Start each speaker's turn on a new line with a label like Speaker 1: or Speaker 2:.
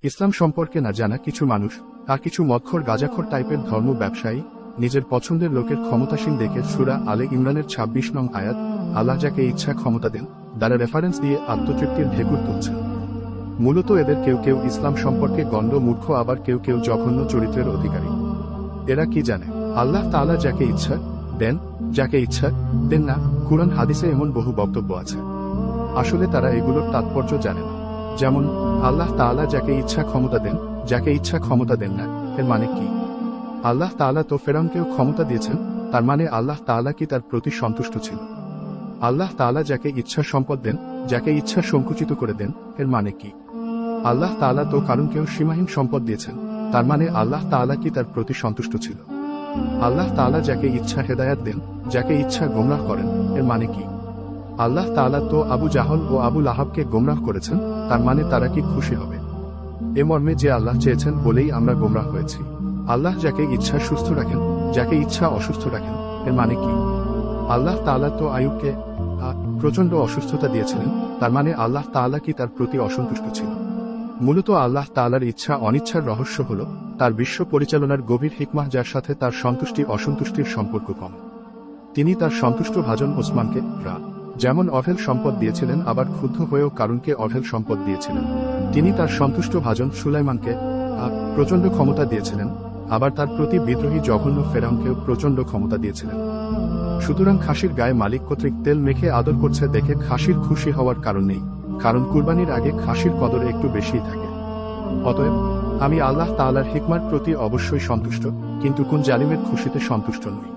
Speaker 1: ইসলাম সম্পর্কে না জানা কিছু মানুষ আর কিছু মদখোর গাঁজাখোর টাইপের ধর্ম ব্যবসায়ী নিজের পছন্দের লোকের ক্ষমতাসীন দেখে সূরা আলে ইমরানের ২৬ নং আয়াত আল্লাহ যাকে ইচ্ছা ক্ষমতা দেন দ্বারা রেফারেন্স দিয়ে আত্মতৃপ্তির ঢেকুর তুলছেন। মূলত এদের কেউ কেউ ইসলাম সম্পর্কে গণ্ড মূর্খ, আবার কেউ কেউ জঘন্য চরিত্রের অধিকারী। এরা কি জানে আল্লাহ তাআলা যাকে ইচ্ছা দেন, যাকে ইচ্ছা দেন না। কুরআন হাদিসে এমন বহু বক্তব্য আছে, আসলে তারা এগুলোর তাৎপর্য জানে না। যেমন আল্লাহ তাআলা যাকে ইচ্ছা ক্ষমতা দেন, যাকে ইচ্ছা ক্ষমতা দেন না, এর মানে কি? আল্লাহ তাআলা তো ফেরাউনকেও ক্ষমতা দিয়েছেন, তার মানে আল্লাহ তাআলা কি তার প্রতি সন্তুষ্ট ছিল? আল্লাহ তাআলা যাকে ইচ্ছা সম্পদ দেন, যাকে ইচ্ছা সংকুচিত করে দেন, এর মানে কি? আল্লাহ তাআলা তো কারুনকেও সীমাহীন সম্পদ দিয়েছেন, তার মানে আল্লাহ তাআলা কি তার প্রতি সন্তুষ্ট ছিল? আল্লাহ তাআলা যাকে ইচ্ছা হেদায়াত দেন, যাকে ইচ্ছা গোমরাহ করেন, এর মানে কি? আল্লাহ তাআলা তো আবু জাহল ও আবু লাহাবকে গোমরাহ করেছেন, তার মানে তারা কি খুশি হবে? এ মর্মে যে আল্লাহ চেয়েছেন বলেই আমরা গোমরাহ হয়েছি। আল্লাহ যাকে ইচ্ছা সুস্থ রাখেন, যাকে ইচ্ছা অসুস্থ রাখেন, এর মানে কি? আল্লাহ তাআলা তো আইয়ুবকে প্রচণ্ড অসুস্থতা দিয়েছিলেন, তার মানে আল্লাহ তাআলা কি তার প্রতি অসন্তুষ্ট ছিল? মূলত আল্লাহ তাআলার ইচ্ছা অনিচ্ছার রহস্য হল তার বিশ্ব পরিচালনার গভীর হিকমাহ, যার সাথে তার সন্তুষ্টি অসন্তুষ্টির সম্পর্ক কম। তিনি তার সন্তুষ্ট ভাজন ওসমানকে যেমন অঢেল সম্পদ দিয়েছিলেন, আবার ক্ষুব্ধ হয়েও কারুনকে অঢেল সম্পদ দিয়েছিলেন। তিনি তার সন্তুষ্ট ভাজন সুলাইমানকে প্রচণ্ড ক্ষমতা দিয়েছিলেন, আবার তার প্রতি বিদ্রোহী জঘন্য ফেরাউনকেও প্রচণ্ড ক্ষমতা দিয়েছিলেন। সুতরাং খাসির গায়ে মালিক কর্তৃক তেল মেখে আদর করছে দেখে খাসির খুশি হওয়ার কারণ নেই, কারণ কুরবানির আগে খাসির কদর একটু বেশিই থাকে। অতএব আমি আল্লাহ তাআলার হিকমার প্রতি অবশ্যই সন্তুষ্ট, কিন্তু কোন জালিমের খুশিতে সন্তুষ্ট নই।